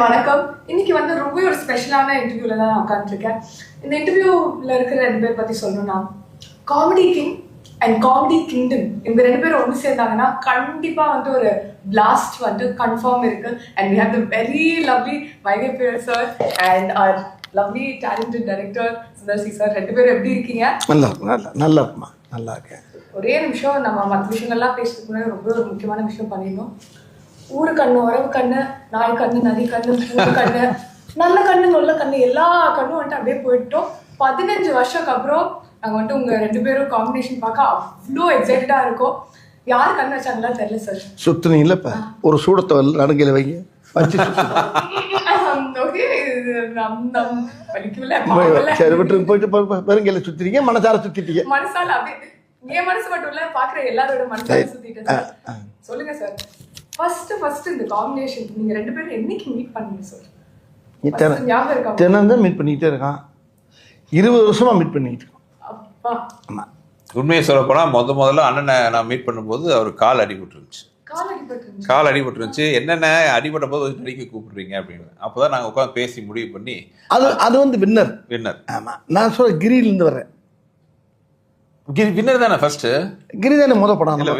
வணக்கம். இன்னைக்கு வந்து ரொம்ப ஒரு ஸ்பெஷலான இன்டர்வியூல தான் நான் உட்காந்துருக்கேன். இந்த இன்டர்வியூல இருக்கிற 2 பேர் பத்தி சொல்லணும்னா, comedy king and comedy kingdom இவங்க 2 பேரும் ஒன்று சேர்ந்தாங்கன்னா கண்டிப்பா வந்து ஒரு பிளாஸ்ட் வந்து கன்ஃபார்ம் இருக்கு. And we have the very lovely Vaigai பிரியர் sir and our lovely talented director Sundar C sir. 2 பேரும் எப்படி இருக்கீங்க? நல்லா இருக்கேன். ஒரே நிமிஷம், நம்ம மற்ற விஷயங்கள்லாம் பேசுறதுக்கு முன்னாடி ரொம்ப ஒரு முக்கியமான விஷயம் பண்ணிடணும். ஊரு கண்ணு, உறவு கண்ணு, நாய் கண்ணு, நதி கண்ணு, பூரு கண்ணு, நல்ல கண்ணு, நல்ல கண்ணு, எல்லா கண்ணும் வந்துட்டு அப்படியே போயிட்டோம். 15 வருஷத்துக்கு அப்புறம் நாங்கள் வந்துட்டு உங்க 2 பேரும் காம்பினேஷன் பார்க்க அவ்வளோ எக்ஸைட்டடா இருக்கோம். யார் கண்ணு வச்சாங்களா தெரியல சார். சுத்துனீங்கல்ல இப்ப ஒரு சூடத்தை நடுங்கையில வைங்க வச்சு சரி விட்டு போயிட்டு பெருங்கையில சுத்திட்டீங்க, மனசார சுத்திட்டீங்க. மனசால அப்படியே என் மனசு மட்டும் இல்ல, பாக்குற எல்லாரோட மனசால சுத்திட்டேன். சொல்லுங்க சார், ஃபர்ஸ்ட் இந்த காம்பினேஷன் நீங்க 2 பேரும் என்னைக்கு மீட் பண்ணீங்க சார்? தினம் மீட் பண்ணிக்கிட்டே இருக்கான். 20 வருஷமா மீட் பண்ணிக்கிட்டு இருக்கோம். அப்பா, ஆமா. உண்மையை சொல்ல போனா முதல்ல அண்ணனை நான் மீட் பண்ணும்போது அவர் கால் அடிபட்டுருந்துச்சு. என்னென்ன அடிபட்ட போது நடிக்க கூப்பிடுறீங்க அப்படின்னு. அப்போதான் நாங்கள் உட்காந்து பேசி முடிவு பண்ணி அது வந்து வின்னர். ஆமா, நான் சொல்ற கிரியிலிருந்து வர்றேன். வின்னர் தானே ஃபர்ஸ்ட்? கிரி தானே முதல் படம். இல்ல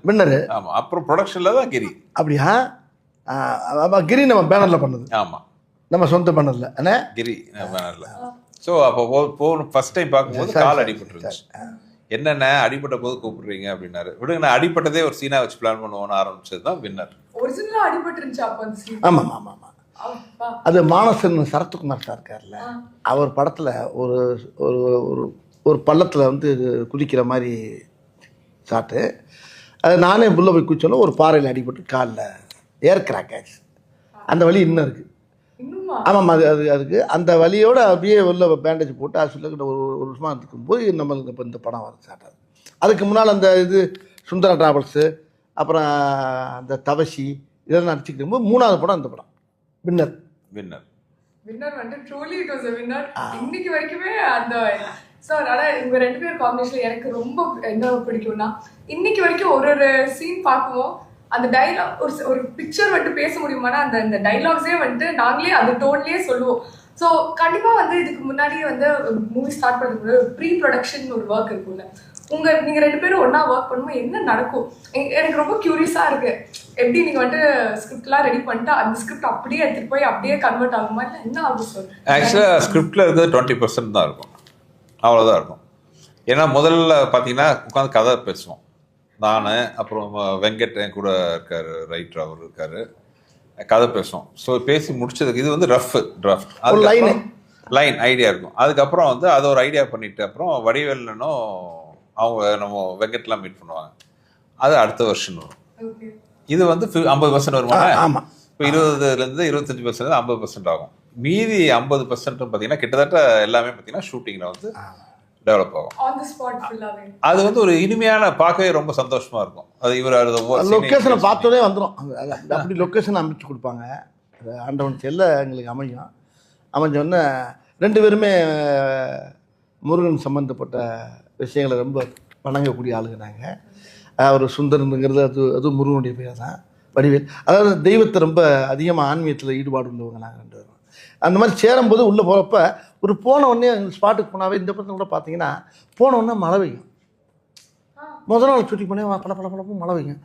வின்னர். ஆமா, அப்புறம் ப்ரொடக்ஷன்ல தான் கிரி. அப்படியா? கிரி நம்ம பேனர்ல பண்ணது. ஆமா, நம்ம சொந்த பேனர்ல. அண்ணா கிரி பேனர்ல. ஸோ அப்போ ஃபர்ஸ்ட் டைம் பார்க்கும்போது கால் அடிபட்டுருந்துச்சு. என்னென்ன அடிபட்ட போது கூப்பிடுறீங்க அப்படின்னாரு. விடுங்க, நான் அடிப்பட்டதே ஒரு சீனா வச்சு பிளான் பண்ணுவோன்னு ஆரம்பிச்சது தான் வின்னர். ஒரிஜினலா அடிபட்டுருந்துச்சு அப்போ அந்த சீன். ஆமா. அது மானசன் சரத்குமார் சார் இருக்கார்ல, அவர் படத்துல ஒரு ஒரு ஒரு பள்ளத்தில் வந்து குதிக்கிற மாதிரி சாட்டு. அது நானே புள்ள போய் குதிச்சோன்னா ஒரு பாறையில் அடிபட்டு காலில் ஏர் கிராக் ஆச்சு. அந்த வலி இன்னும் இருக்குது. ஆமாம், அதுக்கு அந்த வலியோடு அப்படியே உள்ள பேண்டேஜ் போட்டு ஹாஸ்பிட்டலுக்கு ஒரு வருஷமாக இருக்கும்போது நம்மளுக்கு இப்போ இந்த படம் வர சாட்டாது. அதுக்கு முன்னால் அந்த இது சுந்தரா டிராவல்ஸு, அப்புறம் அந்த தவசி இதெல்லாம் நடிச்சுக்கிட்டு போது 3வது படம் அந்த படம் வின்னர் வந்து truly it was a winner. இன்னைக்கு வரைக்குமே அந்த சார். ஆனால் இவங்க 2 பேர் காம்பினேஷன் எனக்கு ரொம்ப என்ன பிடிக்கும்னா, இன்னைக்கு வரைக்கும் ஒரு சீன் பார்க்குவோம், அந்த டைலாக் ஒரு பிக்சர் வந்துட்டு பேச முடியுமானா அந்த டைலாக்ஸே வந்துட்டு நாங்களே அந்த டோன்லேயே சொல்லுவோம். ஸோ கண்டிப்பாக வந்து இதுக்கு முன்னாடியே வந்து மூவி ஸ்டார்ட் பண்ணுறதுக்கு ஒரு ப்ரீ ப்ரொடக்ஷன் ஒரு ஒர்க் இருக்கும்ல. நீங்கள் 2 பேரும் ஒன்றா ஒர்க் பண்ணும்போது என்ன நடக்கும்? எனக்கு ரொம்ப க்யூரியஸாக இருக்குது. எப்படி நீங்கள் வந்துட்டு ஸ்கிரிப்ட்லாம் ரெடி பண்ணிட்டு அந்த ஸ்கிரிப்ட் அப்படியே எடுத்துகிட்டு போய் அப்படியே கன்வெர்ட் ஆகுமா, இல்லை என்ன ஆகும் சார்? ஆக்சுவலாக ஸ்கிரிப்டில் இருக்கிறது 20% தான் இருக்கும், அவ்வளோதான் இருக்கும். ஏன்னா முதல்ல பார்த்தீங்கன்னா உட்காந்து கதை பேசுவோம். நான் அப்புறம் வெங்கட் என் கூட இருக்கார், ரைட்டர் அவர் இருக்கார், கதை பேசுவோம். ஸோ பேசி முடிச்சதுக்கு இது வந்து ரஃப் டிராஃப்ட், அது லைன் ஐடியா இருக்கும். அதுக்கப்புறம் வந்து அதை ஒரு ஐடியா பண்ணிட்டு அப்புறம் வடிவேலனும் அவங்க நம்ம வெங்கட்லாம் மீட் பண்ணுவாங்க. அது அடுத்த வருஷம் வரும். இது வந்து 50% வருமா? ஆமாம். இப்போ 20% 25% 50% ஆகும். மீதி 50% பார்த்தீங்கன்னா கிட்டத்தட்ட எல்லாமே பார்த்தீங்கன்னா ஷூட்டிங்கில் வந்து டெவலப் ஆகும். அது வந்து ஒரு இனிமையான, பார்க்கவே ரொம்ப சந்தோஷமா இருக்கும். அது இவர் லொக்கேஷனை பார்த்தோன்னே வந்துடும். அப்படி லொக்கேஷன் அமைச்சு கொடுப்பாங்க. ஆண்டவன் செல்ல எங்களுக்கு அமைஞ்சோடனே 2 பேருமே முருகன் சம்மந்தப்பட்ட விஷயங்களை ரொம்ப வணங்கக்கூடிய ஆளுங்க நாங்கள். அவர் சுந்தரனுங்கிறது அது முருகனுடைய பேர் தான். வடிவேல், அதாவது தெய்வத்தை ரொம்ப அதிகமாக ஆன்மீகத்தில் ஈடுபாடு உள்ளவங்க நாங்கள் 2 பேரும். அந்த மாதிரி சேரும்போது உள்ளே போகிறப்ப ஒரு போன உடனே ஸ்பாட்டுக்கு போனாவே இந்த படத்தில் கூட பார்த்தீங்கன்னா போன உடனே மழை பெய்யும். முதல் நாள் ஷூட்டிங் பண்ணி பல மழை பெய்யும்.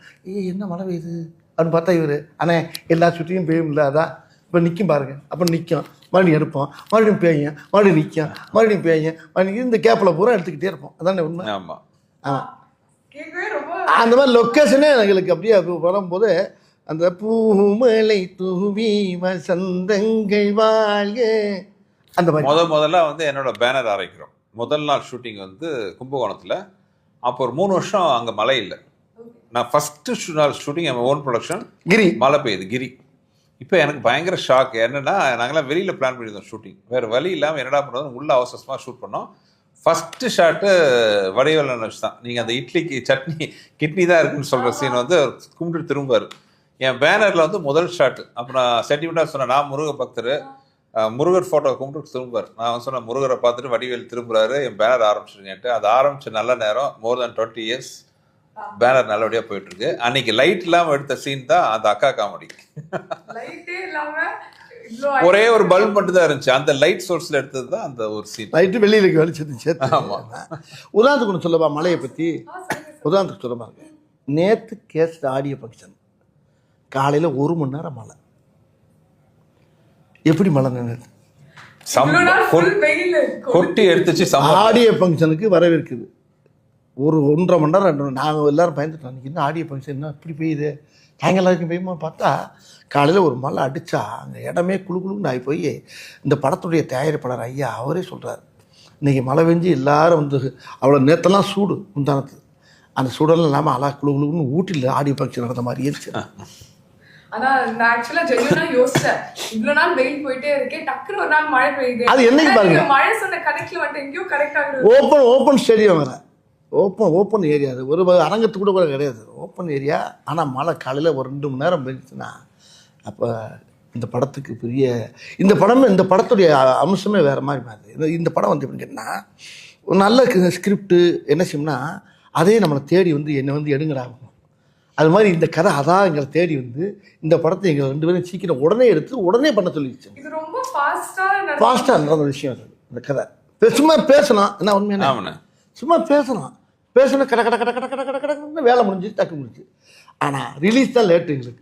என்ன மழை பெய்யுது அப்படின்னு பார்த்தா இவர் அண்ணே எல்லா ஷூட்டிங்கும் பெய்யும் இல்லை, அதான் இப்போ நிற்கும் பாருங்கள். அப்புறம் நிற்கும், மறுபடியும் எடுப்போம், மறுபடியும் பேயும், மறுபடியும் நிற்கும், மறுபடியும் பேயும், மறுபடியும் இந்த கேப்பில் பூரா எடுத்துக்கிட்டே இருப்போம். அதானே உண்மை? ஆமாம். அந்த மாதிரி லொக்கேஷனே எங்களுக்கு அப்படியே வரும்போது அந்த பூமலை தூவி வசந்தங்கள் வாழ்க அந்த மாதிரி முதல்ல வந்து என்னோட பேனர் ஆரம்பிக்கிறோம். முதல் நாள் ஷூட்டிங் வந்து கும்பகோணத்தில். அப்போ ஒரு 3 வருஷம் அங்கே மழை இல்லை. நான் ஃபஸ்ட்டு நாள் ஷூட்டிங் என் ஓன் ப்ரொடக்ஷன், கிரி, மழை பெய்யுது கிரி. இப்போ எனக்கு பயங்கர ஷாக். என்னென்னா நாங்களாம் வெளியில் பிளான் பண்ணியிருந்தோம் ஷூட்டிங், வேறு வழி இல்லாமல் என்னடா பண்ணுறது, உள்ள அவசரமாக ஷூட் பண்ணோம். ஃபஸ்ட்டு ஷாட்டு வடிவேலன் வச்சு தான். நீங்கள் அந்த இட்லிக்கு சட்னி கிட்னி தான் இருக்குன்னு சொல்கிற சீன் வந்து கும்பிட்டு திரும்பார். என் பேனரில் வந்து முதல் ஷாட்டு. அப்புறம் சென்டிமெண்ட்டாக சொன்னேன், நான் முருக பக்தர், முருகர் ஃபோட்டோ கும்பிட்டு திரும்புவார். நான் சொன்னேன் முருகரை பார்த்துட்டு வடிவேல் திரும்புறாரு, என் பேனர் ஆரம்பிச்சிருங்கன்ட்டு. அது ஆரம்பிச்ச நல்ல நேரம், மோர் தென் 20 years பேனர் நல்லபடியா போயிட்டு இருக்கு. அன்னைக்கு லைட் இல்லாம எடுத்த சீன் தான் அந்த அக்கா காமெடி. லைட்டே இல்லாம ஒரே ஒரு பல்ப் மட்டும் தான் இருந்துச்சு, அந்த லைட் சோர்ஸ்ல எடுத்தது தான் அந்த ஒரு சீன். லைட்டு வெளியில வெளிச்சது சேர்த்து. ஆமா. உதாரணத்துக்கு ஒன்று சொல்லப்பா, மழையை பற்றி உதாரணத்துக்கு சொல்லப்பா. நேற்று கேஸ் ஆடியோ ஃபங்க்ஷன் காலையில் 1 மணி நேரம் மழை. எப்படி மழை நினைது கொட்டி எடுத்துச்சு. ஆடியோ ஃபங்க்ஷனுக்கு வரவேற்குது ஒரு 1.5 மணி நேரம் 2 நாங்கள் எல்லாரும் பயந்துட்டோம். இன்னும் ஆடியோ ஃபங்க்ஷன் என்ன இப்படி பெய்யுது, சாயங்காலம் வரைக்கும் பெய்யுமா பார்த்தா காலையில் ஒரு மழை அடித்தா அங்கே இடமே குழுன்னு ஆகி போய் இந்த படத்துடைய தயாரிப்பாளர் ஐயா அவரே சொல்கிறார், இன்றைக்கி மழை பெஞ்சு எல்லாரும் வந்து அவ்வளோ நேற்றெல்லாம் சூடு முந்தானத்து, அந்த சூடெல்லாம் இல்லாமல் அழகா குழுன்னு ஊட்டியில் ஆடியோ ஃபங்க்ஷன் நடந்த மாதிரி இருந்துச்சு. ஆனா நான் ஆக்சுவலா ஜென்யூனா யோசிச்சேன், இவ்வளவு நாள் வெயில் போயிட்டே இருக்கேன், டக்குனு ஒரு நாள் மழை பெய்யுது. அது என்னைக்கு பாருங்க, மழை சொன்ன கனெக்ட்ல வந்து எங்கேயும் கரெக்ட் ஆகுது. ஓப்பன் ஸ்டேடியம் வேற, ஓப்பன் ஏரியா, அது ஒரு அரங்கத்துக்கு கூட கிடையாது, ஓப்பன் ஏரியா. ஆனால் மழை காலையில் ஒரு 2 மணி நேரம் பெஞ்சுச்சுன்னா அப்போ இந்த படத்துக்கு பெரிய இந்த படத்துடைய அம்சமே வேறு மாதிரி மாறுது. இந்த படம் வந்து எப்படின்னு கேட்டால் ஒரு நல்ல ஸ்கிரிப்டு என்ன செய்யணும்னா அதே நம்மளை தேடி வந்து என்னை வந்து எடுங்கடாகும். அது மாதிரி இந்த கதை அதான் எங்களை தேடி வந்து இந்த படத்தை எங்களை 2 பேரும் சீக்கிரம் உடனே எடுத்து உடனே பண்ண சொல்லிடுச்சு. இது ரொம்ப ஃபாஸ்ட்டாக நடந்த விஷயம் அது. இந்த கதை சும்மா பேசணும், என்ன உண்மையான சும்மா பேசணும் கட கட கட கட கட கட கடன்னு வேலை முடிஞ்சு டக்கு முடிஞ்சு. ஆனால் ரிலீஸ் தான் லேட்டு, எங்களுக்கு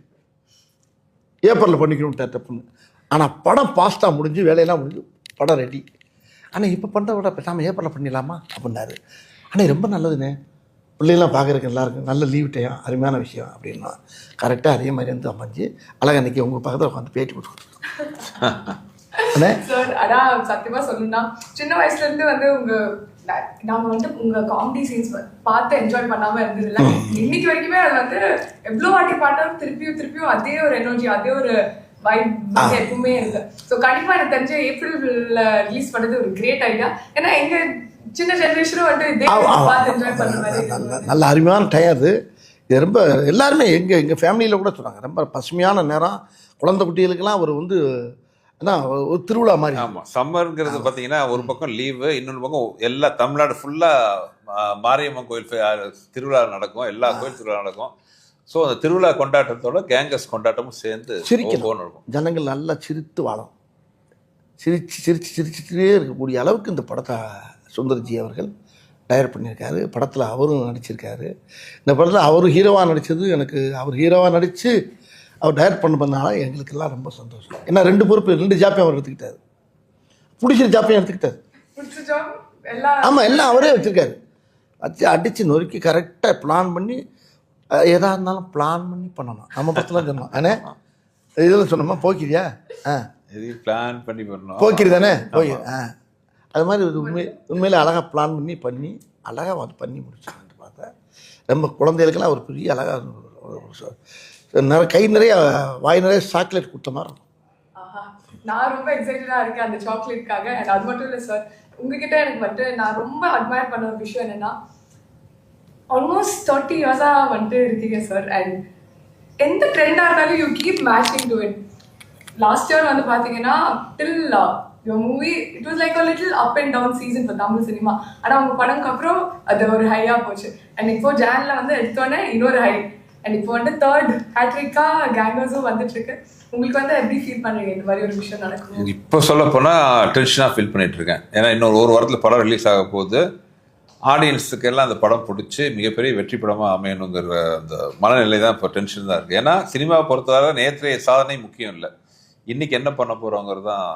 ஏப்ரலில் பண்ணிக்கணும் டப்புன்னு. ஆனால் படம் ஃபாஸ்ட்டாக முடிஞ்சு வேலையெல்லாம் முடிஞ்சு படம் ரெடி. ஆனால் இப்போ பண்ணுற விட பேசாமல் ஏப்ரலில் பண்ணிடலாமா அப்படின்னாரு. ஆனால் ரொம்ப நல்லதுண்ணே, பிள்ளைங்களாம் பார்க்குறதுக்கு எல்லாருக்கும் நல்ல லீவ் டைம், அருமையான விஷயம் அப்படின்னா கரெக்டாக அதே மாதிரி வந்து அமைஞ்சு அழகாக அன்றைக்கி உங்கள் பக்கத்தில் உட்காந்து பேட்டி கொடுத்துருக்கோம். சார் அதான் சத்தியமா சொல்லணும்னா சின்ன வயசுல இருந்து வந்து நாங்க வந்து உங்க காமெடி சீன்ஸ் பார்த்து என்ஜாய் பண்ணாம இருந்ததில்ல. இன்னைக்கு வரைக்குமே அது வந்து எவ்வளவு வாட்டி பார்த்தாலும் திருப்பியும் அதே ஒரு எனர்ஜி, அதே ஒரு வைப் எப்பவுமே இருக்கு. ஸோ கண்டிப்பா எனக்கு தெரிஞ்ச ஏப்ரல்ல ரிலீஸ் பண்ணது ஒரு கிரேட் ஐடியா. ஏன்னா எங்க சின்ன ஜெனரேஷனும் வந்து இதே பார்த்து என்ஜாய் பண்ண மாதிரி நல்ல அருமையான டைம் அது. இது ரொம்ப எல்லாருமே எங்கள் ஃபேமிலியில் கூட சொன்னாங்க, ரொம்ப பசுமையான நேரம், குழந்தை குட்டிகளுக்கெல்லாம் ஒரு வந்து ஒரு திருவிழா மாதிரி. ஆமாம், சம்மருங்கிறது பார்த்தீங்கன்னா ஒரு பக்கம் லீவு, இன்னொரு பக்கம் எல்லா தமிழ்நாடு ஃபுல்லாக மாரியம்மன் கோயில் திருவிழா நடக்கும், எல்லா கோயில் திருவிழா நடக்கும். ஸோ அந்த திருவிழா கொண்டாட்டத்தோட கேங்கஸ் கொண்டாட்டமும் சேர்ந்து இருக்கும். ஜனங்கள் நல்லா சிரித்து வாழும், சிரிச்சுட்டே இருக்கக்கூடிய அளவுக்கு இந்த படத்தை சுந்தர்ஜி அவர்கள் டைரக்ட் பண்ணியிருக்காரு. படத்தில் அவரும் நடிச்சிருக்காரு. இந்த படத்தில் அவர் ஹீரோவாக நடித்தது எனக்கு, அவர் ஹீரோவாக நடித்து அவர் டைரக்ட் பண்ணனால எங்களுக்கெல்லாம் ரொம்ப சந்தோஷம். ஏன்னா 2 பொறுப்பு 2 ஜாப்பையும் அவர் எடுத்துக்கிட்டாரு, பிடிச்ச ஜாப்பையும் எடுத்துக்கிட்டாரு. ஆமாம், எல்லாம் அவரே வச்சுருக்காரு. அடித்து நொறுக்கி கரெக்டாக பிளான் பண்ணி எதாக இருந்தாலும் பிளான் பண்ணி பண்ணணும். நம்ம படத்தில் சொன்னோம் அண்ணே, இதில் சொன்னோமா போக்கிரியா பிளான் பண்ணி பண்ணணும், போக்கிரி தானே போய் அது மாதிரி உண்மையிலே அழகாக பிளான் பண்ணி அழகாக வந்து பண்ணி முடிச்சான்னு பார்த்தா ரொம்ப குழந்தைகளுக்கெல்லாம் ஒரு பெரிய அழகாக கை நிறைய வாய் நிறைய சாக்லேட் கொடுத்த மாதிரி இருக்கும். நான் ரொம்ப எக்ஸைட்டடாக இருக்கேன் அந்த சாக்லேட்காக. அண்ட் அது மட்டும் இல்லை சார், உங்ககிட்ட எனக்கு வந்துட்டு நான் ரொம்ப அட்மையர் பண்ண ஒரு விஷயம் என்னென்னா ஆல்மோஸ்ட் 30 இயர்ஸாக வந்துட்டு இருக்கீங்க சார். அண்ட் எந்த ட்ரெண்டாக இருந்தாலும் you keep matching to it. Last year வந்து பார்த்தீங்கன்னா till your movie it was like a little up and down season for Tamil cinema. ஆனால் உங்கள் படம்க்கு அப்புறம் அது ஒரு ஹையாக போச்சு. அண்ட் இப்போ ஜானில் வந்து எடுத்தோடனே இன்னொரு ஹை. அண்ட் இப்போ வந்து 3rd ஹேட்ரிக்கா கேங்கர்ஸும் வந்துட்டு இருக்கு. உங்களுக்கு வந்து எப்படி ஃபீல் பண்ணுறீங்க இந்த மாதிரி ஒரு விஷயம் நடக்கும்? இப்போ சொல்ல போனால் டென்ஷனாக ஃபீல் பண்ணிட்டு இருக்கேன். ஏன்னா இன்னொரு 1 வாரத்தில் படம் ரிலீஸ் ஆக போகுது. ஆடியன்ஸுக்கு எல்லாம் அந்த படம் பிடிச்சி மிகப்பெரிய வெற்றி படமாக அமையணுங்கிற அந்த மனநிலை தான் இப்போ டென்ஷன் தான் இருக்குது. ஏன்னா சினிமாவை பொறுத்தவரை நேற்றைய சாதனை முக்கியம் இல்லை, இன்றைக்கி என்ன பண்ண போகிறோங்கிறது தான்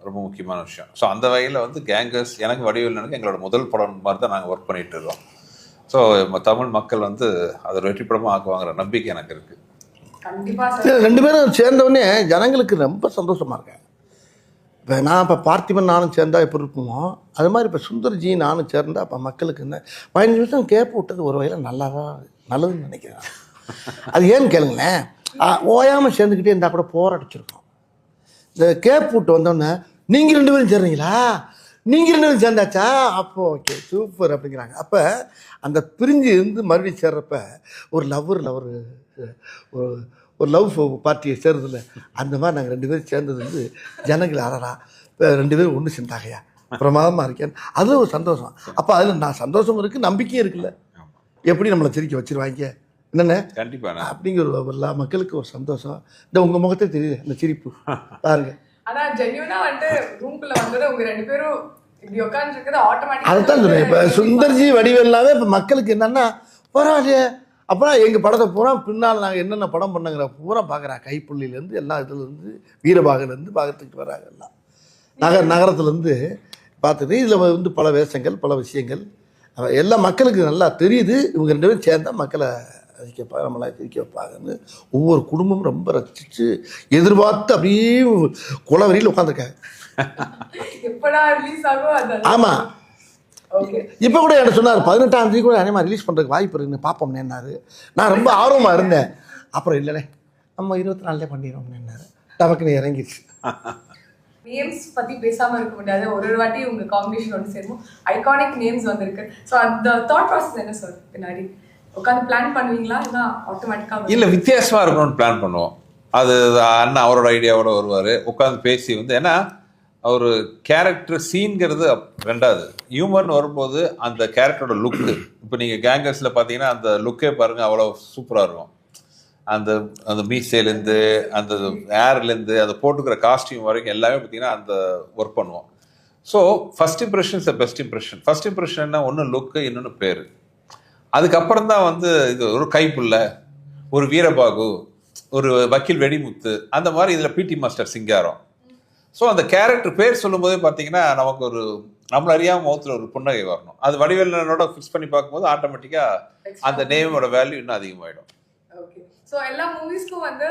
ரொம்ப முக்கியமான விஷயம். ஸோ அந்த வகையில் வந்து கேங்கர்ஸ் எனக்கு வடிவேலனுக்கு எங்களோட முதல் படம் மாதிரி தான் நாங்கள் ஒர்க் பண்ணிகிட்டு இருக்கோம். ஸோ தமிழ் மக்கள் வந்து அதை வெற்றி படமாக ஆக்குவாங்கிற நம்பிக்கை எனக்கு இருக்குது. கண்டிப்பாக 2 பேரும் சேர்ந்தவொடனே ஜனங்களுக்கு ரொம்ப சந்தோஷமாக இருக்கேன். இப்போ நான் இப்போ பார்த்திபன் நானும் சேர்ந்தால் எப்படி இருக்குமோ அது மாதிரி இப்போ சுந்தர்ஜி நானும் சேர்ந்தால் இப்போ மக்களுக்கு என்ன 15 நிமிஷம் கேப் விட்டது ஒரு வகையில் நல்லதுன்னு நினைக்கிறேன். அது ஏன்னு கேளுங்களேன், ஓயாமல் சேர்ந்துக்கிட்டே இருந்தால் கூட போராடிச்சிருக்கோம். இந்த கேப் விட்டு வந்தோடனே நீங்கள் 2 பேரும் சேர்றீங்களா, நீங்கள் 2 பேரும் சேர்ந்தாச்சா, அப்போ ஓகே சூப்பர் அப்படிங்கிறாங்க. அப்போ அந்த பிரிஞ்சு இருந்து மறுபடியும் சேர்றப்ப ஒரு லவ் பார்ட்டியை சேர்றதில்ல, அந்த மாதிரி நாங்கள் 2 பேரும் சேர்ந்தது வந்து ஜனங்கள் அறறா 2 பேரும் ஒன்று சேர்ந்தாகையா பிரமாதமாக இருக்கேன், அது ஒரு சந்தோஷம். அப்போ அதில் நான் சந்தோஷம் இருக்குது, நம்பிக்கையும் இருக்குல்ல. எப்படி நம்மளை சிரிக்க வச்சிருவாங்க என்னென்ன கண்டிப்பா அப்படிங்கிற எல்லா மக்களுக்கு ஒரு சந்தோஷம். இந்த உங்கள் முகத்தை தெரியுது இந்த சிரிப்பு பாருங்க. ஆனா ஜென்யூனா வந்துட்டு ரூம்குள்ள வந்தது உங்க 2 பேரும் இப்படி உட்கார்ந்து இருக்குது ஆட்டோமேட்டிக்கா. அதுதான் சொல்றேன். இப்போ சுந்தர்ஜி வடிவேல்லாவே இப்போ மக்களுக்கு என்னன்னா பரவாயில்லையே. அப்புறம் எங்கள் படத்தை பூரா பின்னால் நாங்கள் என்னென்ன படம் பண்ணுங்கிற பூரா பார்க்குறாங்க. கைப்புள்ளிலேருந்து எல்லா இதுலேருந்து வீரபாகலேருந்து பார்த்துக்கிட்டு வராங்க. எல்லாம் நகரத்துலேருந்து பார்த்துட்டு இதில் வந்து பல வேஷங்கள் பல விஷயங்கள் எல்லா மக்களுக்கு நல்லா தெரியுது. இவங்க 2 பேரும் சேர்ந்தா மக்களை ரசிக்க நம்மளை சிரிக்க வைப்பாங்கன்னு ஒவ்வொரு குடும்பமும் ரொம்ப ரசிச்சு எதிர்பார்த்து அப்படியே குளவரியில் உட்காந்துருக்காங்க. எப்படா ரிலீஸ் ஆகும் அது. ஆமா ஓகே. இப்போ கூட என்ன சொன்னார் 18ஆம் தேதி கூட அதே ரிலீஸ் பண்ணுறதுக்கு வாய்ப்பு இருக்குன்னு பார்ப்போம்னேன்னாரு. நான் ரொம்ப ஆர்வமாக இருந்தேன். அப்புறம் இல்லைண்ணே நம்ம 24 பண்ணிடுறோம்னேன்னாரு. டபக்குன்னு இறங்கிடுச்சு. நேம்ஸ் பத்தி பேசாம இருக்க முடியாது. ஒரு வாட்டி உங்க காம்பினேஷன் ஒன்று சேரும் ஐகானிக் நேம்ஸ் வந்திருக்கு. ஸோ அந்த தாட் ப்ராசஸ் என்ன சார்? பின்னாடி உட்காந்து பிளான் பண்ணுவீங்களா இல்லை ஆட்டோமேட்டிக்காக? இல்லை, வித்தியாசமாக இருக்கணும்னு பிளான் பண்ணுவோம். அது அண்ணன் அவரோட ஐடியாவோட வருவார். உட்காந்து பேசி வந்து ஏன்னா ஒரு கேரக்டர் சீன்கிறது ரெண்டாவது. ஹியூமர்னு வரும்போது அந்த கேரக்டரோட லுக்கு, இப்போ நீங்கள் கேங்கர்ஸில் பார்த்தீங்கன்னா அந்த லுக்கே பாருங்கள் அவ்வளோ சூப்பராக இருக்கும். அந்த அந்த மீசைலேருந்து அந்த ஏர்லேருந்து அந்த போட்டுக்கிற காஸ்டியூம் வரைக்கும் எல்லாமே பார்த்தீங்கன்னா அந்த ஒர்க் பண்ணுவோம். So first impression is best impression. First இம்ப்ரெஷன்னா ஒன்று லுக்கு, இன்னொன்று பேர். அதுக்கப்புறம் தான் வந்து இது ஒரு கைப்புள்ள, ஒரு வீரபாகு, ஒரு வக்கீல் வெடிமுத்து, அந்த மாதிரி இதில் பிடி மாஸ்டர் சிங்காரம். ஸோ அந்த கேரக்டர் பேர் சொல்லும்போதே பார்த்தீங்கன்னா நமக்கு ஒரு நம்மள அறியாமல் முகத்தில் ஒரு புன்னகை வரணும். அது வடிவேலனோட ஃபிக்ஸ் பண்ணி பார்க்கும்போது ஆட்டோமேட்டிக்காக அந்த நேமோட வேல்யூ இன்னும் அதிகமாகிடும். ஓகே. ஸோ எல்லா மூவிஸ்க்கும் வந்து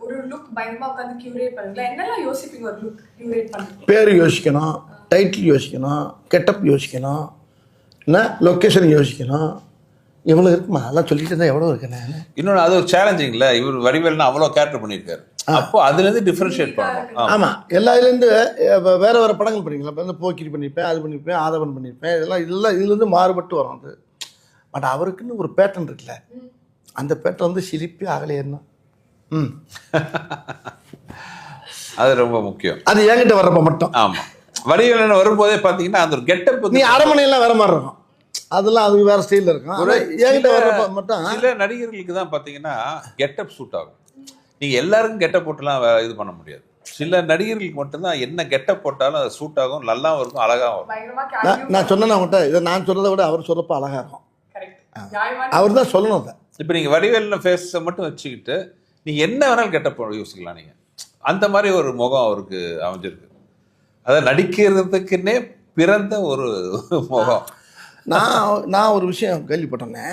ஒரு லுக் பயங்கரமாக உட்காந்து கியூரேட் பண்ணுங்களா? என்னெல்லாம் யோசிப்பீங்க ஒரு லுக் கியூரேட் பண்ணுறது? பேர் யோசிக்கணும், டைட்டில் யோசிக்கணும், கெட்டப் யோசிக்கணும், என்ன லொக்கேஷன் யோசிக்கணும். எவ்வளோ இருக்குமா அதெல்லாம் சொல்லிட்டு இருந்தால் எவ்வளோ இருக்குண்ணே. இன்னொன்று அது ஒரு சேலஞ்சிங்ல இவர் வடிவேல்னா அவ்வளோ கேரக்டர் பண்ணியிருக்காரு. அப்போ அதுலேருந்து டிஃப்ரென்ஷியேட் பண்ணணும். ஆமாம், எல்லா இதுலேருந்து வேறு வேறு படங்கள் பண்ணிக்கலாம். இப்போ வந்து போக்கிரி பண்ணியிருப்பேன், அது பண்ணியிருப்பேன், ஆதவன் பண்ணியிருப்பேன். இதெல்லாம் இதுலேருந்து மாறுபட்டு வரும். அது பட் அவருக்குன்னு ஒரு பேட்டர்ன் இருக்குல்ல, அந்த பேட்டர்ன் வந்து சிரிப்பி அகலையேன்னா அது ரொம்ப முக்கியம். அது என்கிட்ட வர்றப்ப மட்டும். ஆமாம், வடிவேலன் வரும்போதே பார்த்தீங்கன்னா அந்த ஒரு கெட்டப் நீ அரமனையெல்லாம் வேற மாதிரி இருக்கும். அதெல்லாம் அது வேற ஸ்டைலில் இருக்கும். என்கிட்ட வர்றப்ப மட்டும் சில நடிகர்களுக்கு தான் பார்த்தீங்கன்னா கெட்டப் சூட் ஆகும். நீங்கள் எல்லாருக்கும் கெட்டப் போட்டுலாம் இது பண்ண முடியாது. சில நடிகர்களுக்கு மட்டும்தான் என்ன கெட்டப் போட்டாலும் அது சூட் ஆகும், நல்லாவும் இருக்கும், அழகாகவும் இருக்கும். நான் சொன்னேன் அவங்கள்ட்ட, இதை நான் சொல்றதை விட அவர் சொல்றப்ப அழகா இருக்கும். அவர் தான் சொல்லணும் அதை. இப்போ நீங்கள் வடிவேலில் ஃபேஸை மட்டும் வச்சுக்கிட்டு நீங்கள் என்ன வேணாலும் கெட்டப் யோசிக்கலாம். நீங்கள் அந்த மாதிரி ஒரு முகம் அவருக்கு அமைஞ்சிருக்கு. அதை நடிக்கிறதுக்குன்னே பிறந்த ஒரு முகம். நான் ஒரு விஷயம் கேள்விப்பட்டேன்னே,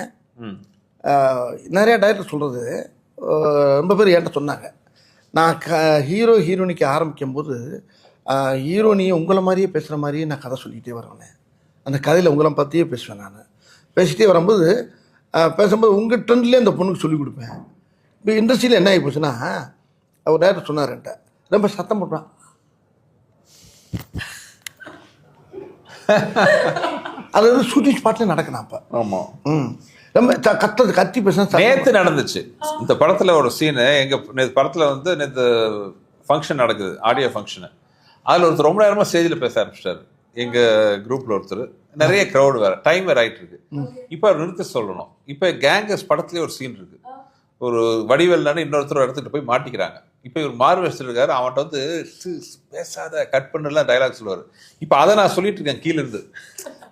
நிறைய டைரக்டர் சொல்கிறது ரொம்ப பேர் என்கிட்ட சொன்னாங்க. நான் ஹீரோனிக்கு ஆரம்பிக்கும் போது ஹீரோனியை உங்களை மாதிரியே பேசுகிற மாதிரியே நான் கதை சொல்லிக்கிட்டே வருவேன். அந்த கதையில் உங்களை பற்றியே பேசுவேன். நான் பேசிகிட்டே வரும்போது பேசும்போது உங்கள் ட்ரெண்ட்லேயே அந்த பொண்ணுக்கு சொல்லிக் கொடுப்பேன். இப்போ இண்டஸ்ட்ரியில் என்ன ஆகி போச்சுன்னா, அவர் டைரக்டர் சொன்னார் என்கிட்ட, ரொம்ப சத்தம் போடுறான். அது வந்து ஷூட்டிங் ஸ்பாட்ல நடக்கணும். அப்போ ஆமாம், ரொம்ப கத்தி பேச நேற்று நடந்துச்சு. இந்த படத்தில் ஒரு சீனு, எங்கள் படத்தில் வந்து நேற்று ஃபங்க்ஷன் நடக்குது, ஆடியோ ஃபங்க்ஷனு. அதில் ஒருத்தர் ரொம்ப நேரமாக ஸ்டேஜில் பேச ஆரம்பிச்சிட்டாரு. எங்கள் குரூப்பில் ஒருத்தர், நிறைய க்ரௌடு வேறு, டைம் வேறு ஆகிட்டு இருக்கு. இப்போ அவர் நிறுத்த சொல்லணும். இப்போ கேங்கர்ஸ் படத்துலேயே ஒரு சீன் இருக்குது. ஒரு வடிவேல்னானு இன்னொருத்தர் எடுத்துகிட்டு போய் மாட்டிக்கிறாங்க. இப்போ இவர் மார்வெஸ்ட் இருக்காரு, அவன்கிட்ட வந்து பேசாத கட் பண்ணலாம் டைலாக் சொல்லுவார். இப்போ அதை நான் சொல்லிட்டு இருக்கேன் கீழேருந்து.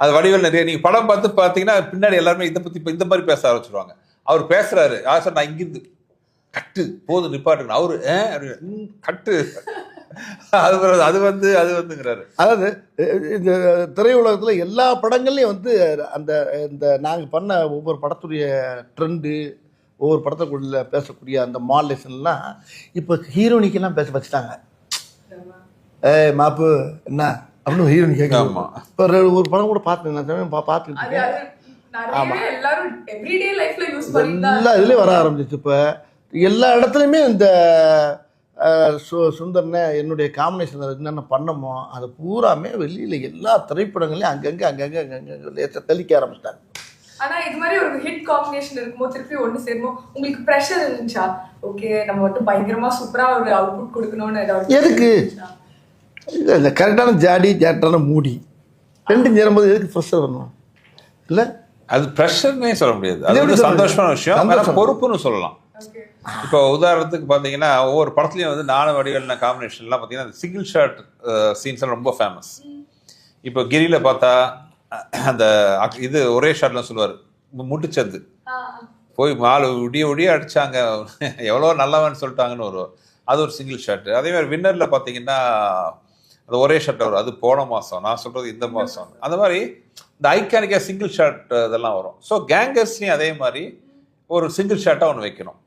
அது வடிவேல் நிறைய நீங்கள் படம் பார்த்து பார்த்தீங்கன்னா பின்னாடி எல்லாருமே இதை பற்றி இப்போ இந்த மாதிரி பேச ஆரம்பிச்சிருவாங்க. அவர் பேசுகிறாரு, சார் நான் இங்கிருந்து கட்டு போது நிப்பாட்டுங்க, அவரு கட்டு அது வந்துங்கிறாரு. அதாவது இந்த திரையுலகத்தில் எல்லா படங்கள்லையும் வந்து அந்த இந்த நாங்கள் பண்ண ஒவ்வொரு படத்துடைய ட்ரெண்டு, ஒவ்வொரு படத்துக்குள்ள பேசக்கூடிய அந்த மாடலேஷன்லாம் இப்போ ஹீரோனிக்கெல்லாம் பேச வச்சுட்டாங்க. மாப்பு என்ன அப்படின்னு ஹீரோனி கேட்கலாமா? இப்போ ஒரு படம் கூட பார்த்தேன், பார்த்துக்கிட்டு எல்லா இதுலேயும் வர ஆரம்பிச்சிச்சு. இப்போ எல்லா இடத்துலையுமே இந்த சுந்தர்னே என்னுடைய காம்பினேஷன் என்னென்ன பண்ணமோ அது பூராமே வெளியில் எல்லா திரைப்படங்களையும் அங்கங்கே தெளிக்க ஆரம்பிச்சிட்டாங்க. ஆனா இது மாதிரி ஒரு ஹிட் காம்பினேஷன் இருக்கும்போது திருப்பி ஒன்று சேருமோ உங்களுக்கு ப்ரெஷர் இருந்துச்சா? ஓகே நம்ம மட்டும் பயங்கரமா சூப்பரா ஒரு அவுட்புட் கொடுக்கணும்னு ஏதாவது? எதுக்கு இல்லை, கரெக்டான ஜாடி ஜாட்டான மூடி ரெண்டும் சேரும்போது எதுக்கு ப்ரெஷர் வரணும்? இல்லை அது ப்ரெஷர்னே சொல்ல முடியாது, அது வந்து சந்தோஷமான விஷயம், பொறுப்புன்னு சொல்லலாம். இப்போ உதாரணத்துக்கு பார்த்தீங்கன்னா ஒவ்வொரு படத்துலையும் வந்து நானும் வடிவேலு காம்பினேஷன்லாம் பார்த்தீங்கன்னா சிங்கிள் ஷாட் சீன்ஸ் எல்லாம் ரொம்ப ஃபேமஸ். இப்போ கிரியில பார்த்தா அந்த இது ஒரே ஷாட்லாம் சொல்லுவார், முட்டுச்சந்து போய் மாலு விடிய அடிச்சாங்க, எவ்வளோ நல்லவன்னு சொல்லிட்டாங்கன்னு வரும், அது ஒரு சிங்கிள் ஷாட்டு. அதே மாதிரி வின்னரில் பார்த்தீங்கன்னா அது ஒரே ஷாட் வரும், அது போன மாதம், நான் சொல்கிறது இந்த மாதம். அந்த மாதிரி இந்த ஐக்கானிக்காக சிங்கிள் ஷாட் இதெல்லாம் வரும். ஸோ கேங்கர்ஸ்லையும் அதே மாதிரி ஒரு சிங்கிள் ஷாட்டாக ஒன்று வைக்கணும்.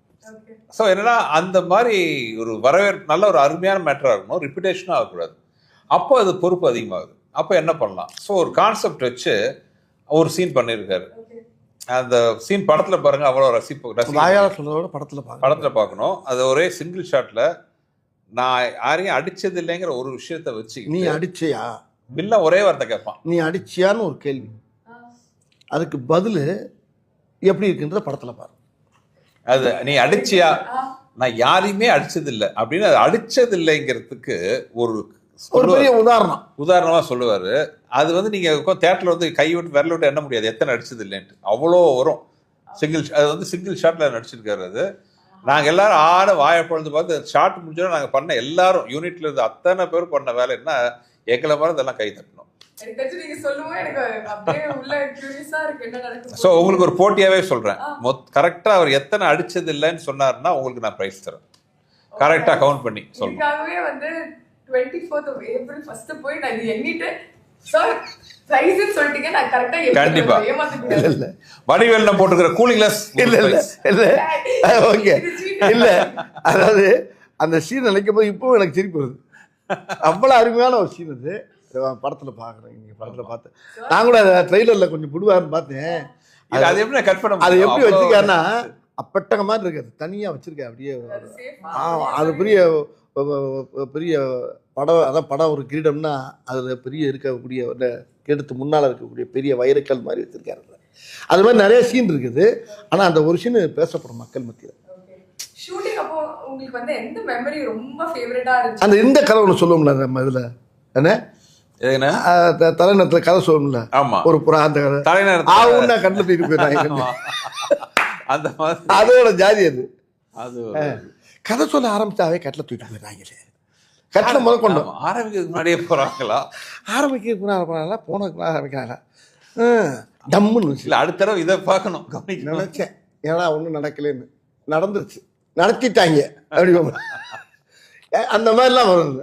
ஸோ என்னன்னா அந்த மாதிரி ஒரு நல்ல ஒரு அருமையான மேட்டராக இருக்கணும், ரிப்பிட்டேஷனும் ஆகக்கூடாது. அப்போ அது பொறுப்பு அதிகமாகுது. அப்போ என்ன பண்ணலாம்? ஸோ ஒரு கான்செப்ட் வச்சு ஒரு சீன் பண்ணியிருக்காரு. அந்த சீன் படத்தில் பாருங்க, அவ்வளோ படத்தில் பார்க்கணும். அது ஒரே சிங்கிள் ஷாட்டில் நான் யாரையும் அடிச்சது இல்லைங்கிற ஒரு விஷயத்த வச்சு, நீ அடிச்சியா வில்ல ஒரே வார்த்தை கேட்பான், நீ அடிச்சியான்னு ஒரு கேள்வி, அதுக்கு பதில் எப்படி இருக்குன்றத படத்தில் பாரு. அது நீ அடிச்சியா, நான் யாரையுமே அடிச்சது இல்லை அப்படின்னு, அது அடிச்சது இல்லைங்கிறதுக்கு ஒரு பெரிய உதாரணமா சொல்லுவாரு. அது வந்து நீங்க தியேட்டர்ல வந்து கை விட்டு விரல விட்டு எண்ண முடியாது எத்தனை அடிச்சது இல்லைன்ட்டு, அவ்வளோ வரும். அது வந்து சிங்கிள் ஷாட்ல நடிச்சிருக்காரு. அது நாங்க எல்லாரும் வாயை பொழுது பார்த்து ஷார்ட் முடிஞ்சோம். நாங்க பண்ண எல்லாரும் யூனிட்ல இருந்து அத்தனை பேர் பண்ண வேலை என்ன, எங்களை மாதிரி இதெல்லாம் கை தட்டணும். ஸோ உங்களுக்கு ஒரு போட்டியாவே சொல்றேன், கரெக்டா அவர் எத்தனை அடிச்சது இல்லைன்னு சொன்னாருன்னா உங்களுக்கு நான் பிரைஸ் தரேன், கரெக்டா கவுண்ட் பண்ணி சொல்லுங்க. வந்து 24th of April ஃபர்ஸ்ட் போய் நான் இது எண்ணிட்டு சார் பிரைஸ் சொல்லிட்டீங்க, நான் கரெக்ட்டா கண்டிப்பா இல்ல வடிவேல் நான் போட்டுக்கிற கூலிங் கிளாஸ் இல்ல ஓகே இல்ல, அதாவது அந்த சீன் நினைக்கும் போது இப்பவும் எனக்கு சிரிப்பு வருது. அவ்வளவு அருமையான ஒரு சீன் அது. படத்துல பாக்குறேன், நீங்க படத்துல பார்த்தேன், நான் கூட ட்ரெய்லர்ல கொஞ்சம் புடுவாருன்னு பார்த்தேன். அது எப்படி கட் பண்ண, அது எப்படி வச்சிருக்காருன்னா அப்பட்டக மாதிரி இருக்கு, அது தனியா வச்சிருக்கேன் அப்படியே. அது பெரிய படம், அதான் படம் ஒரு கிரீடம்னா அதில் பெரிய இருக்கக்கூடிய கிரீடத்து முன்னால் இருக்கக்கூடிய பெரிய வைரக்கல் மாதிரி வச்சிருக்காரு. அது மாதிரி நிறைய சீன் இருக்குது. ஆனால் அந்த ஒரு சீன் பேசப்படும் மக்கள் மத்தியில். ஷூட்டிங் அப்போ உங்களுக்கு வந்து எந்த மெமரி ரொம்ப ஃபேவரட்டா இருந்துச்சு? அந்த இந்த கதை ஒன்று சொல்லுவோம்ல நம்ம இதில் என்ன தலைநகரத்தில் கதை சொல்லுவோம்ல, ஒரு புறா அந்த கதை தலைநகரம் கண்ணில் தூக்கிட்டு போயிடுறாங்க, அந்த மாதிரி அதோட ஜாதி அது. அது கதை சொல்ல ஆரம்பிச்சாவே கட்டில் தூக்கிட்டு போயிடுறாங்களே, கட்டில் முதல் கொண்டு ஆரம்பிக்கிறதுக்கு முன்னாடியே போகிறாங்களா, ஆரம்பிக்கிறதுக்கு போனாங்களா, போனதுக்கு ஆரம்பிக்கிறாங்களா, டம்முன்னு இல்லை அடுத்த தடவை இதை பார்க்கணும் கவனிக்க நினச்சேன். ஏன்னா ஒன்றும் நடக்கலன்னு, நடந்துருச்சு, நடத்திட்டாங்க அப்படி அந்த மாதிரிலாம் வரும்.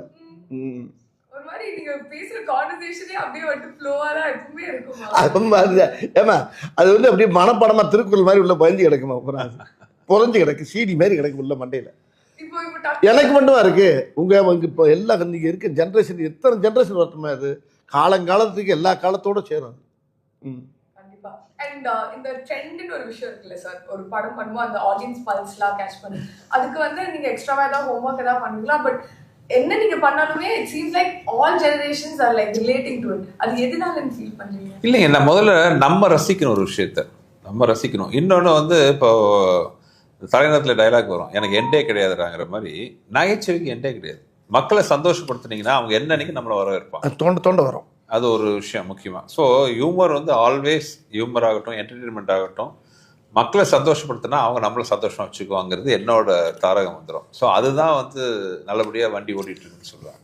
ஒரு மாதிரி நீங்க பேசுற கான்வர்சேஷனே அப்படியே வந்து ஃப்ளோவா தான் எப்பவுமே இருக்குமா? அது மாதிரி ஏமா அது வந்து அப்படியே மனப்படமா திருக்குறள் மாதிரி உள்ள பயந்து கிடக்குமா, புரஞ்சு கிடக்கு, சீடி மாதிரி கிடக்கு உள்ள மண்டையில. எனக்கு மட்டுமா இருக்கு, உங்க இப்போ எல்லா நீங்க இருக்க ஜென்ரேஷன் எத்தனை ஜென்ரேஷன் வரட்டுமே, அது காலங்காலத்துக்கு எல்லா காலத்தோட சேரும். கண்டிப்பா. அண்ட் இந்த ட்ரெண்ட்னு ஒரு விஷயம் இருக்குல்ல சார், ஒரு படம் பண்ணுவோம் அந்த ஆடியன்ஸ் பல்ஸ்லாம் கேட்ச் பண்ணி, அதுக்கு வந்து நீங்க எக்ஸ்ட்ராவா ஏதாவது ஹோம்ஒர்க் ஏதாவது பண்ணுவீங்களா? பட் என்ன நீங்க பண்ணாலுமே it seems like all generations are like relating to it. அது எதனால ஃபீல் பண்றீங்க? இல்லைங்க, நான் முதல்ல நம்ம ரசிக்கணும், ஒரு விஷயத்த நம்ம ரசிக்கணும். இன்னொன்று வந்து இப்போ தலைநகரத்தில் டைலாக் வரும், எனக்கு எண்டே கிடையாதுறாங்கிற மாதிரி நகைச்சுவைக்கு எண்டே கிடையாது. மக்களை சந்தோஷப்படுத்துனீங்கன்னா அவங்க என்னன்னைக்கு நம்மளை வரவேற்பாங்க, தோண்ட வரும். அது ஒரு விஷயம் முக்கியமாக. ஸோ ஹியூமர் வந்து ஆல்வேஸ் ஹியூமர் ஆகட்டும், என்டர்டெயின்மெண்ட் ஆகட்டும், மக்களை சந்தோஷப்படுத்தினா அவங்க நம்மளை சந்தோஷமாக வச்சுக்குவாங்கிறது என்னோட தாரகம் வந்துடும். ஸோ அதுதான் வந்து நல்லபடியாக வண்டி ஓடிட்டு இருக்குன்னு சொல்லுவாங்க.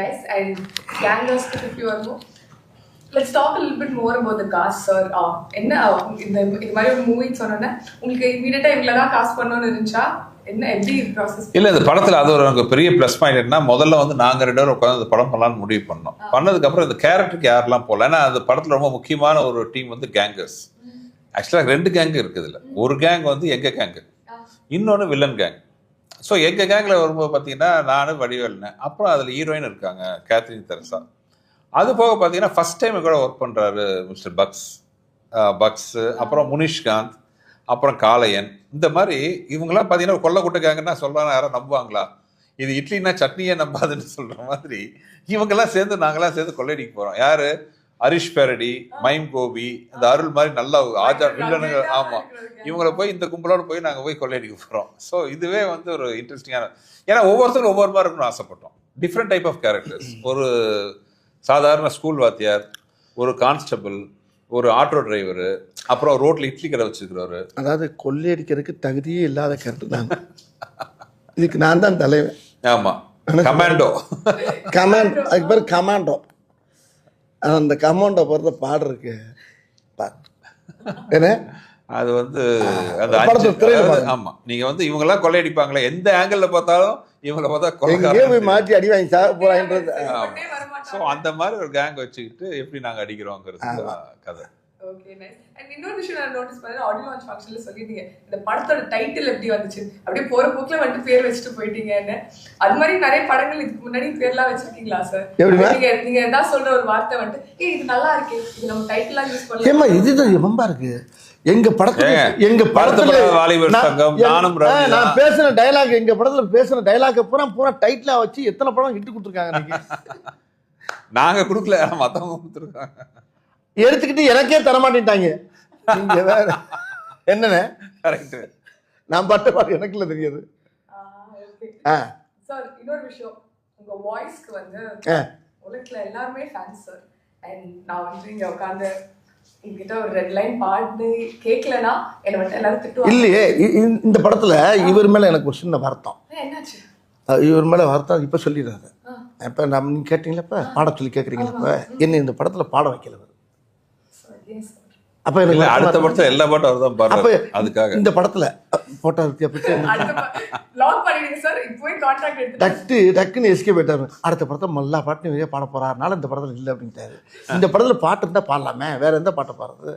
நைஸ். அண்ட் கேங்கர்ஸ்க்கு திருப்பி வருவோம். Let's talk a little bit more about the cast, sir. என்ன இந்த மாதிரி ஒரு மூவி சொன்னோன்னே உங்களுக்கு இமீடியட்டா இவ்வளோ தான் காஸ்ட் பண்ணணும்னு இருந்துச்சா? என்ன எப்படி ப்ராசஸ்? இல்லை, இந்த படத்தில் அது ஒரு எனக்கு பெரிய ப்ளஸ் பாயிண்ட் என்ன, முதல்ல வந்து நாங்கள் 2 பேரும் உட்காந்து இந்த படம் பண்ணலான்னு முடிவு பண்ணோம். பண்ணதுக்கப்புறம் இந்த கேரக்டருக்கு யாரெல்லாம் போகல, ஏன்னா அந்த படத்தில் ரொம்ப முக்கியமான ஒரு டீம் வந்து கேங்கர்ஸ். ஆக்சுவலாக 2 கேங்கு இருக்குது இல்லை, ஒரு கேங் வந்து எங்கள் கேங்கு, இன்னொன்று வில்லன் கேங். ஸோ எங்கள் கேங்கில் வரும்போது பார்த்தீங்கன்னா நான் வடிவேல்னேன், அப்புறம் அதில் ஹீரோயின் இருக்காங்க கேத்ரின் தெரசா. அது போக பார்த்தீங்கன்னா ஃபஸ்ட் டைம் கூட ஒர்க் பண்ணுறாரு மிஸ்டர் பக்ஸ், அப்புறம் முனிஷ்காந்த், அப்புறம் காளையன். இந்த மாதிரி இவங்கெல்லாம் பார்த்தீங்கன்னா கொல்ல கூட்டக்காங்கன்னா சொல்கிறாங்க, யாரும் நம்புவாங்களா? இது இட்லினா சட்னியே நம்பாதுன்னு சொல்கிற மாதிரி இவங்கெல்லாம் சேர்ந்து நாங்களாம் சேர்ந்து கொள்ளையடிக்க போகிறோம். யார்? ஹரிஷ் பேரடி, மைம் கோபி, இந்த அருள் மாதிரி நல்லா ஆஜா வில்லனுங்க. ஆமாம், இவங்கள போய் இந்த கும்பலோடு போய் நாங்கள் போய் கொள்ளையடிக்க போகிறோம். ஸோ இதுவே வந்து ஒரு இன்ட்ரெஸ்டிங்கான, ஏன்னா ஒவ்வொருத்தரும் ஒவ்வொரு மாதிரி இருக்கணும்னு ஆசைப்பட்டோம். Different type of characters. ஒரு சாதாரண ஸ்கூல் வாத்தியார், ஒரு கான்ஸ்டபிள், ஒரு ஆட்டோ டிரைவர், அப்புறம் ரோட்ல இட்லி கடை வச்சிருக்கிறவரு. அதாவது கொள்ளையடிக்கிறதுக்கு தகுதியே இல்லாத கேரக்டர் தான். இதுக்கு நான் தான் தலைவன். ஆமா, கமாண்டோ. அதுக்கு பேர் கமாண்டோ. அந்த கமாண்டோ போகிறத பாடு இருக்கு என்ன அது வந்து அந்த ஆமா, நீங்க வந்து இவங்க எல்லாம் கொள்ளையடிப்பாங்களே, எந்த ஆங்கிள் பார்த்தாலும் இவங்களை பார்த்தா போய் மாற்றி அடி வாங்கி சாக போறாங்கன்றது. ஸோ அந்த மாதிரி ஒரு கேங் வச்சுக்கிட்டு எப்படி நாங்க அடிக்கிறோங்கிறது கதை. Okay, nice. அண்ட் இன்னொரு விஷயம் நான் நோட்டீஸ் பண்ணேன், ஆடியோ லான்ச் ஃபங்க்ஷன்ல சொல்லிட்டீங்க இந்த படத்தோட டைட்டில் எப்படி வந்துச்சு, அப்படியே போற போக்குல வந்துட்டு பேர் வச்சுட்டு போயிட்டீங்கன்னு. அது மாதிரி நிறைய படங்கள் இதுக்கு முன்னாடி பேர்லாம் வச்சிருக்கீங்களா சார்? நீங்க ஏதாவது சொல்ற ஒரு வார்த்தை வந்துட்டு இது நல்லா இருக்கு, இது நம்ம டைட்டிலா யூஸ் பண்ணலாம். ஏமா இதுதான் ரொம்ப இருக்கு எங்க படத்துல வாலிபர் சங்கம், நான் பேசுன டயலாக், எங்க படத்துல பேசுன டயலாக பூரா டைட்டிலா வச்சு எத்தனை படம் இட்டு கொடுத்துருக்காங்க. நாங்க கொடுக்கல, மத்தவங்க கொடுத்துருக்காங்க. எடுத்துக்கிட்டு எனக்கே தரமாட்டேன்ட்டாங்க. நீங்க வேற என்னன்னு கரெக்ட். நான் பட்ட பாட்டு எனக்குள்ள தெரியாது. சார் இன்னொரு விஷயம், உங்க வாய்ஸ்க்கு வந்து உலகத்துல எல்லாருமே ஃபேன்ஸ் சார். அண்ட் நான் வந்து இங்க உட்காந்து என்கிட்ட ஒரு ரெட் லைன் பாட்டு கேட்கலன்னா என்னை வந்து எல்லாரும் திட்டுவாங்க. இல்லையே இந்த படத்துல இவர் மேல எனக்கு ஒரு சின்ன வருத்தம். என்னாச்சு? இவர் மேல வருத்தம் இப்ப சொல்லிடுறாரு. இப்ப நீங்க கேட்டீங்களா, இப்ப பாட சொல்லி கேட்குறீங்களா, இப்ப என்ன இந்த படத்துல பாட வைக்கல. அப்ப எனக்கு அடுத்த படத்துல எல்லா பாட்டும் அவர் தான் பாடுறாரு. அதுக்காக இந்த படத்துல போட்டோ டக்குன்னு எஸ்கே போயிட்டாரு. அடுத்த படத்துல எல்லா பாட்டும் வெளியே பாட போறாருனால இந்த படத்துல இல்லை அப்படின்ட்டாரு. இந்த படத்துல பாட்டு இருந்தா பாடலாமே, வேற எந்த பாட்டை பாடுறது?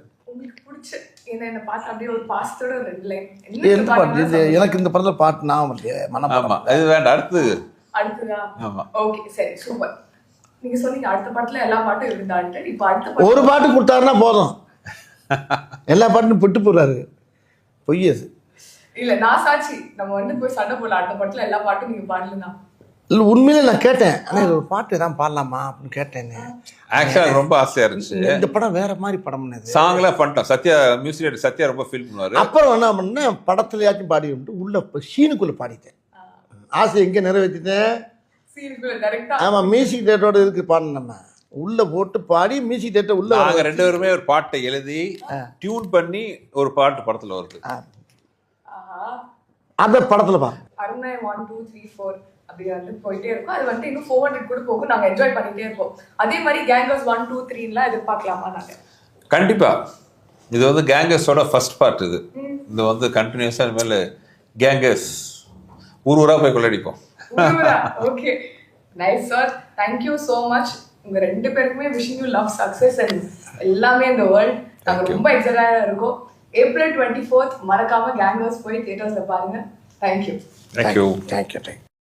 எனக்கு இந்த படத்துல பாட்டு நான் வேண்டாம், அடுத்து நீங்க சொன்னீங்க அடுத்த பாட்டுல எல்லா பாட்டும் இருந்தான்ட்டு. இப்ப அடுத்த ஒரு பாட்டு கொடுத்தாருன்னா போதும், எல்லா பாட்டும் விட்டு போறாரு. பொய்யது இல்ல, நான் சாட்சி. நம்ம வந்து போய் சண்டை போடல, அடுத்த பாட்டுல எல்லா பாட்டும் நீங்க பாடலாம். இல்ல உண்மையிலே நான் கேட்டேன், ஆனா ஒரு பாட்டு தான் பாடலாமா அப்படின்னு கேட்டேன். ஆக்சுவலா ரொம்ப ஆசையா இருந்துச்சு. இந்த படம் வேற மாதிரி படம், சாங்லாம் பண்ணிட்டோம். சத்யா மியூசிக் சத்யா ரொம்ப ஃபீல் பண்ணுவாரு. அப்புறம் என்ன பண்ணேன், படத்துலயாச்சும் பாடி உள்ள சீனுக்குள்ள பாடிட்டேன். ஆசை எங்க நிறைவேற்றிட்டேன். ஆமா, மியூசிக் டேட்டோட இருக்கு பாடணும். நம்ம உள்ள போட்டு பாடி மியூசிக் டேட்டை உள்ள நாங்க ரெண்டு பேருமே ஒரு பாட்டை எழுதி டியூன் பண்ணி ஒரு பாட்டு படத்துல வருது. அந்த படத்துல பா அருணை 1 2 3 4 அப்படி வந்து போயிட்டே இருக்கும். அது வந்து இன்னும் 400 கூட போகும். நாங்க என்ஜாய் பண்ணிட்டே இருப்போம். அதே மாதிரி கேங்கர்ஸ் 1 2 3 எல்லாம் எதிர்பார்க்கலாமா? நாங்க கண்டிப்பா. இது வந்து கேங்கர்ஸோட ஃபர்ஸ்ட் பார்ட். இது வந்து கண்டினியூஸா மேல கேங்கர்ஸ் ஊரா போய் கொள்ளடிப்போம். Okay, nice sir, thank you so much. உங்க ரெண்டு பேருக்குமே wishing you love success and எல்லாமே இந்த வேர்ல்ட். நாங்கள் ரொம்ப எக்ஸைட்டடாக இருக்கோம். April 24th மறக்காம கேங்கர்ஸ் போய் தியேட்டர்ஸ்ல பாருங்க. தேங்க்யூ.